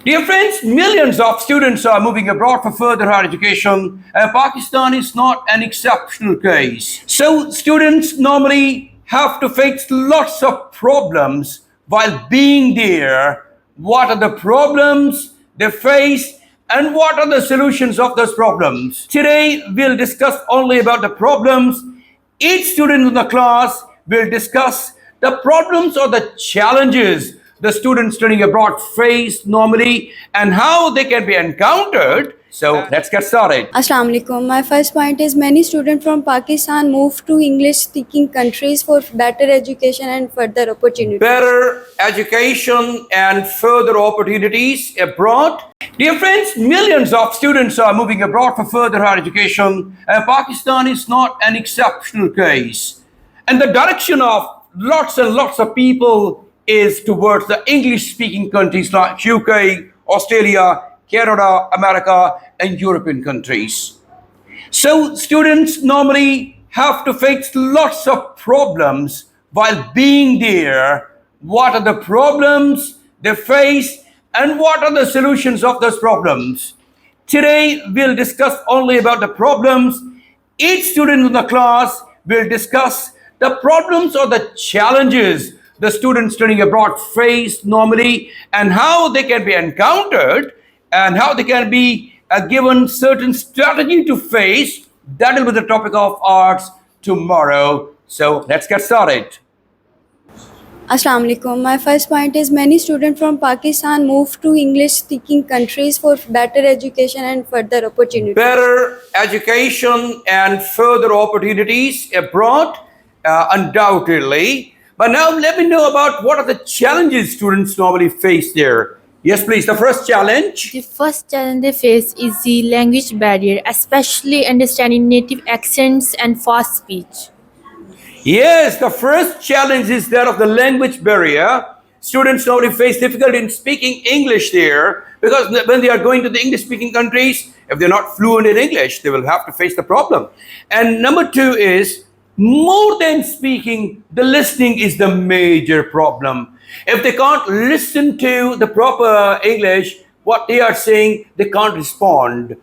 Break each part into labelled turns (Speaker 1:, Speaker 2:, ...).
Speaker 1: Dear friends, millions of students are moving abroad for further higher education, and Pakistan is not an exceptional case. So, students normally have to face lots of problems while being there. What are the problems they face, and what are the solutions of those problems? Today, we'll discuss only about the problems. Each student in the class will discuss the problems or the challenges the students studying abroad face normally and how they can be encountered. So let's get started.
Speaker 2: Assalamu alaikum. My first point is many students from Pakistan move to English speaking countries for better education and further opportunities.
Speaker 1: Better education and further opportunities abroad. Dear friends, millions of students are moving abroad for further higher education, and Pakistan is not an exceptional case. And the direction of lots and lots of people is towards the English speaking countries like UK, Australia, Canada, America, and European countries. So, students normally have to face lots of problems while being there. What are the problems they face, and what are the solutions of those problems? Today, we'll discuss only about the problems. Each student in the class will discuss the problems or the challenges the students studying abroad face normally and how they can be encountered and how they can be given certain strategy to face. That will be the topic of ours tomorrow. So let's get started.
Speaker 2: Assalamu alaikum. My first point is many students from Pakistan move to English speaking countries for better education and further opportunities.
Speaker 1: Better education and further opportunities abroad, undoubtedly. But now let me know about what are the challenges students normally face there. Yes, please. The first challenge.
Speaker 3: The first challenge they face is the language barrier, especially understanding native accents and fast speech.
Speaker 1: Yes, the first challenge is that of the language barrier. Students normally face difficulty in speaking English there because when they are going to the English speaking countries, if they're not fluent in English, they will have to face the problem. And number two is more than speaking, the listening is the major problem. If they can't listen to the proper English, what they are saying, they can't respond.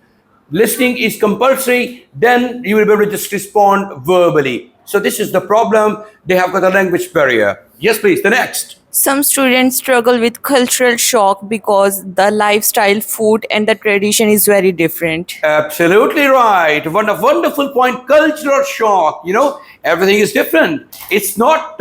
Speaker 1: Listening is compulsory, then you will be able to just respond verbally. So this is the problem. They have got a language barrier. Yes, please. The next.
Speaker 4: Some students struggle with cultural shock because the lifestyle, food, and the tradition is very different.
Speaker 1: Absolutely right. What a wonderful point. Cultural shock. You know, everything is different. It's not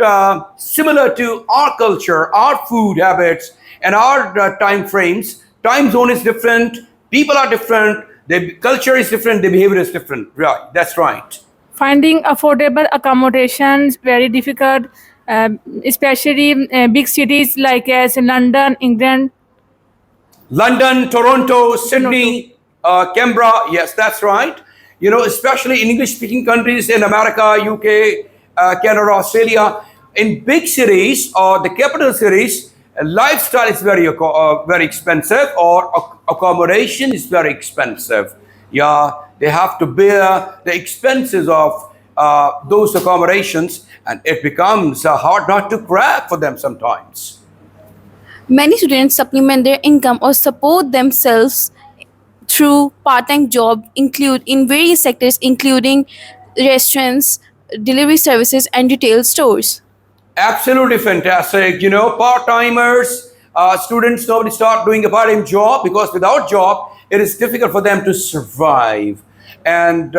Speaker 1: similar to our culture, our food habits, and our time frames. Time zone is different. People are different. The culture is different. The behavior is different. Right. That's right.
Speaker 5: Finding affordable accommodations very difficult, especially in big cities like as London, England.
Speaker 1: London, Toronto, Sydney, Canberra. Yes, that's right. You know, especially in English-speaking countries in America, UK, Canada, Australia, in big cities or the capital cities, lifestyle is very expensive, or accommodation is very expensive. Yeah, they have to bear the expenses of those accommodations, and it becomes hard not to grab for them sometimes.
Speaker 6: Many students supplement their income or support themselves through part-time job include in various sectors including restaurants, delivery services and retail stores.
Speaker 1: Absolutely fantastic. You know, part-timers, students normally start doing a part-time job because without job, it is difficult for them to survive. And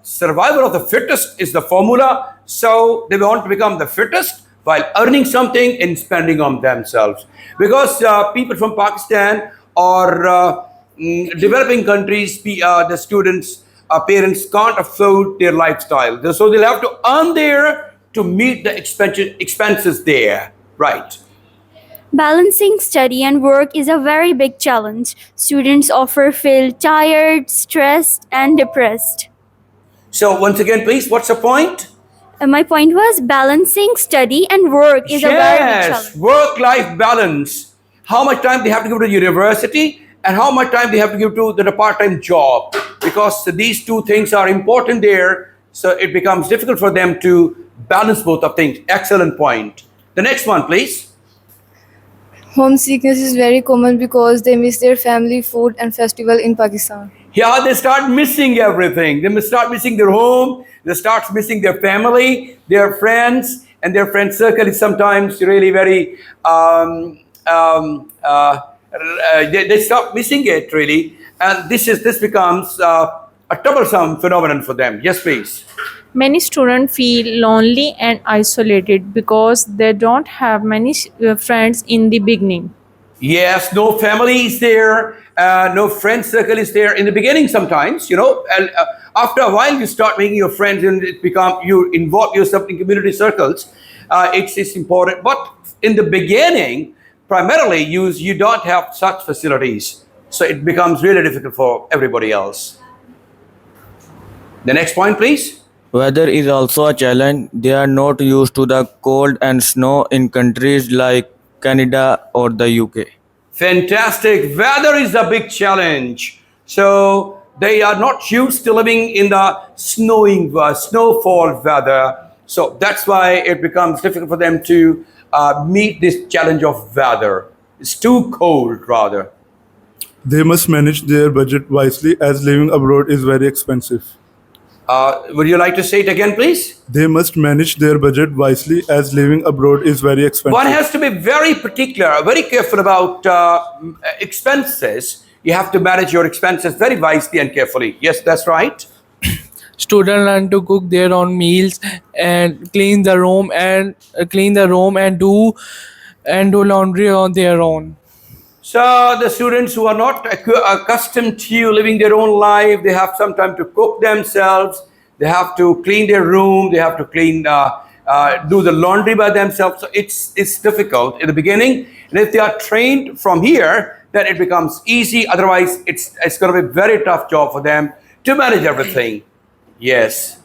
Speaker 1: survival of the fittest is the formula. So they want to become the fittest while earning something and spending on themselves. Because people from Pakistan or developing countries, the students, parents can't afford their lifestyle. So they'll have to earn there to meet the expenses there. Right.
Speaker 7: Balancing study and work is a very big challenge. Students often feel tired, stressed, and depressed.
Speaker 1: So once again, please, what's the point?
Speaker 7: My point was balancing study and work is a very big challenge.
Speaker 1: Work-life balance. How much time they have to give to university and how much time they have to give to the part-time job. Because these two things are important there. So it becomes difficult for them to balance both of things. Excellent point. The next one, please.
Speaker 8: Homesickness is very common because they miss their family, food, and festival in Pakistan.
Speaker 1: Yeah, they start missing everything. They must start missing their home. They start missing their family, their friends, and their friend circle is sometimes really very. They stop missing it really, and this becomes a troublesome phenomenon for them. Yes, please.
Speaker 3: Many students feel lonely and isolated because they don't have many friends in the beginning.
Speaker 1: Yes, no family is there, no friend circle is there in the beginning. Sometimes, and after a while, you start making your friends, and you involve yourself in community circles. It's important, but in the beginning, primarily, you don't have such facilities, so it becomes really difficult for everybody else. The next point, please.
Speaker 9: Weather is also a challenge. They are not used to the cold and snow in countries like Canada or the UK.
Speaker 1: Fantastic. Weather is a big challenge. So they are not used to living in the snowfall weather. So that's why it becomes difficult for them to meet this challenge of weather. It's too cold, rather.
Speaker 10: They must manage their budget wisely as living abroad is very expensive.
Speaker 1: Would you like to say it again, please?
Speaker 10: They must manage their budget wisely as living abroad is very expensive.
Speaker 1: One has to be very particular, very careful about expenses. You have to manage your expenses very wisely and carefully. Yes, that's right.
Speaker 11: Students learn to cook their own meals and clean the room and do laundry on their own.
Speaker 1: So the students who are not accustomed to living their own life, they have some time to cook themselves. They have to clean their room. They have to do the laundry by themselves. So it's difficult in the beginning. And if they are trained from here, then it becomes easy. Otherwise, it's going to be a very tough job for them to manage everything. Yes.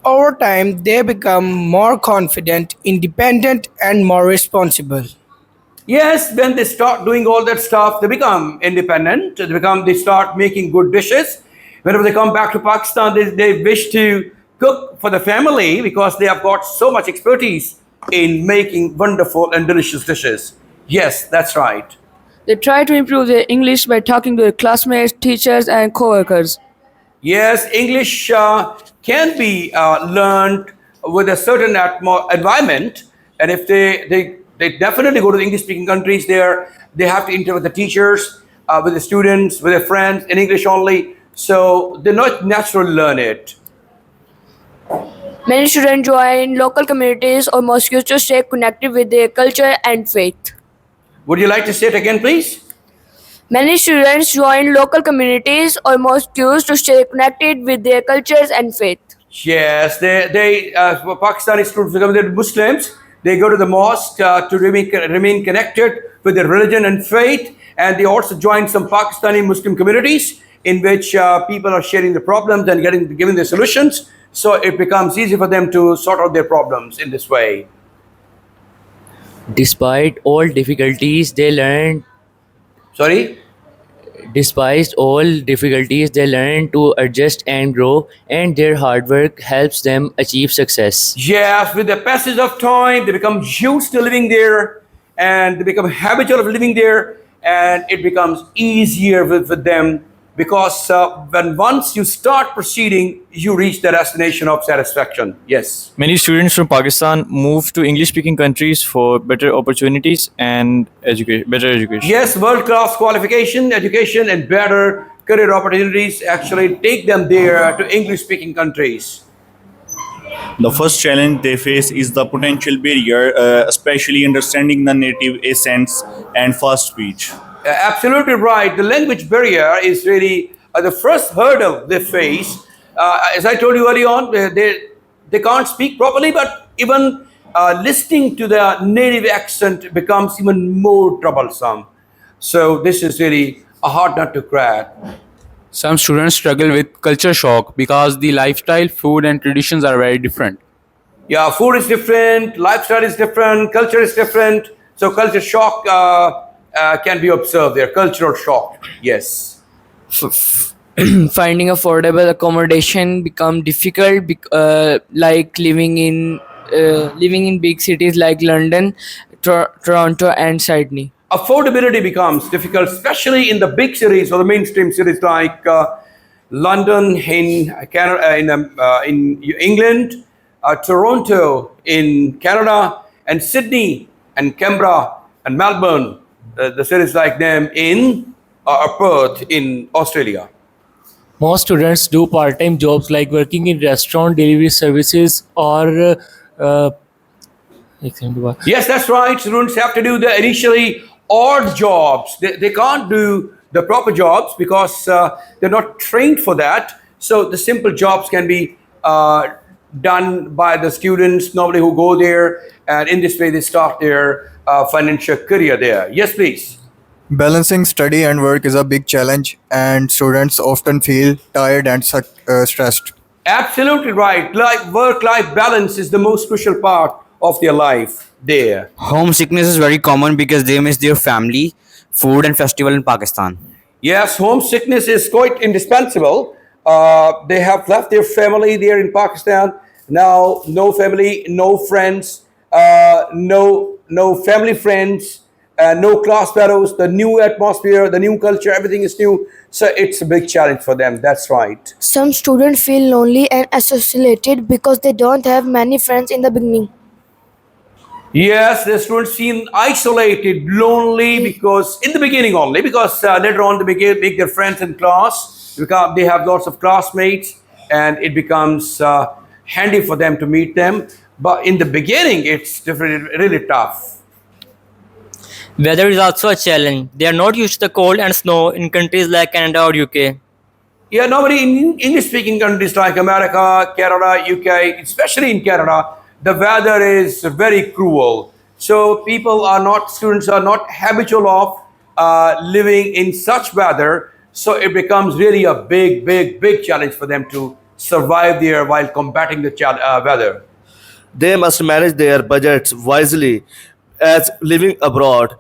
Speaker 12: Over time, they become more confident, independent, and more responsible.
Speaker 1: Yes, when they start doing all that stuff, they become independent. They start making good dishes. Whenever they come back to Pakistan, they wish to cook for the family because they have got so much expertise in making wonderful and delicious dishes. Yes, that's right.
Speaker 13: They try to improve their English by talking to their classmates, teachers, and co-workers.
Speaker 1: Yes, English can be learned with a certain environment, and if they definitely go to the English-speaking countries. There, they have to interact with the teachers, with the students, with their friends in English only. So they not naturally learn it.
Speaker 13: Many students join local communities or mosques to stay connected with their culture and faith.
Speaker 1: Would you like to say it again, please?
Speaker 13: Many students join local communities or mosques to stay connected with their cultures and faith.
Speaker 1: Yes, Pakistani students become Muslims. They go to the mosque to remain connected with their religion and faith. And they also join some Pakistani Muslim communities in which people are sharing the problems and giving the solutions. So it becomes easy for them to sort out their problems in this way.
Speaker 14: Despite all difficulties, they learn.
Speaker 1: Sorry?
Speaker 14: Despite all difficulties, they learn to adjust and grow, and their hard work helps them achieve success.
Speaker 1: Yes, with the passage of time, they become used to living there, and they become habitual of living there, and it becomes easier with them because when once you start proceeding, you reach the destination of satisfaction. Yes.
Speaker 15: Many students from Pakistan move to English-speaking countries for better opportunities and better education.
Speaker 1: Yes, world-class qualification, education, and better career opportunities actually take them there to English-speaking countries.
Speaker 16: The first challenge they face is the potential barrier, especially understanding the native accents and fast speech.
Speaker 1: Absolutely right. The language barrier is really the first hurdle they face. As I told you early on, they can't speak properly, but even listening to the native accent becomes even more troublesome. So this is really a hard nut to crack.
Speaker 17: Some students struggle with culture shock because the lifestyle, food, and traditions are very different.
Speaker 1: Yeah, food is different, lifestyle is different, culture is different. So culture shock can be observed there. Cultural shock, yes.
Speaker 13: Finding affordable accommodation become difficult, like living in big cities like London, Toronto, and Sydney.
Speaker 1: affordability becomes difficult, especially in the big cities or the mainstream cities like London in Canada, in England, Toronto in Canada, and Sydney and Canberra and Melbourne, the cities like them in Perth in Australia.
Speaker 14: Most students do part-time jobs like working in restaurant delivery services or
Speaker 1: Yes, that's right. Students have to do the initially odd jobs. They can't do the proper jobs because they're not trained for that. So the simple jobs can be done by the students normally who go there, and in this way they start their financial career there. Yes, please.
Speaker 18: Balancing study and work is a big challenge, and students often feel tired and stressed.
Speaker 1: Absolutely right. Like work-life balance is the most crucial part of their life there.
Speaker 19: Homesickness is very common because they miss their family, food, and festival in Pakistan.
Speaker 1: Yes, homesickness is quite indispensable. They have left their family there in Pakistan. Now, no family, no friends, no family friends, no class fellows, the new atmosphere, the new culture, everything is new. So it's a big challenge for them. That's right.
Speaker 13: Some students feel lonely and isolated because they don't have many friends in the beginning.
Speaker 1: Yes, the students feel isolated, lonely because in the beginning only, because later on they make their friends in class because they have lots of classmates and it becomes handy for them to meet them. But in the beginning, it's really tough.
Speaker 19: Weather is also a challenge. They are not used to the cold and snow in countries like Canada or UK.
Speaker 1: Yeah, nobody in English-speaking countries like America, Canada, UK, especially in Canada, the weather is very cruel. So students are not habitual of living in such weather. So it becomes really a big challenge for them to survive there while combating the weather.
Speaker 20: They must manage their budgets wisely, as living abroad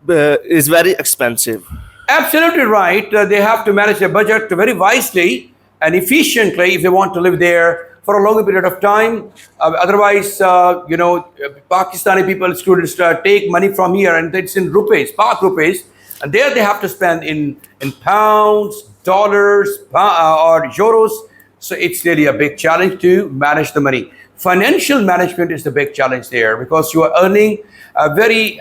Speaker 20: is very expensive.
Speaker 1: Absolutely right. They have to manage their budget very wisely and efficiently if they want to live there for a longer period of time. Otherwise, Pakistani people, students take money from here and it's in rupees, Pak rupees, and there they have to spend in pounds, dollars, or euros. So it's really a big challenge to manage the money. Financial management is the big challenge there because you are earning a very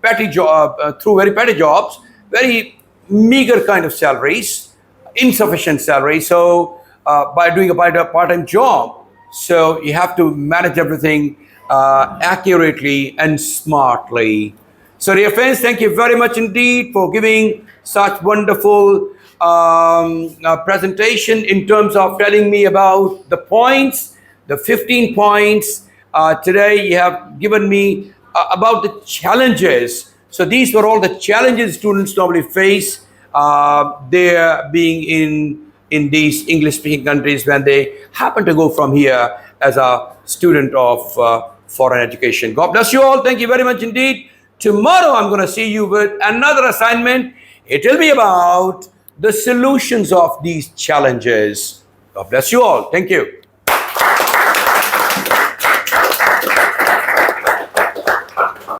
Speaker 1: petty job through very petty jobs, very meager kind of salaries, insufficient salary. So by doing a part-time job, so you have to manage everything accurately and smartly. So dear friends, thank you very much indeed for giving such wonderful presentation in terms of telling me about the points, the 15 points. Today you have given me about the challenges. So these were all the challenges students normally face there being in these English-speaking countries when they happen to go from here as a student of foreign education. God bless you all. Thank you very much indeed. Tomorrow I'm going to see you with another assignment. It will be about the solutions of these challenges. God bless you all. Thank you.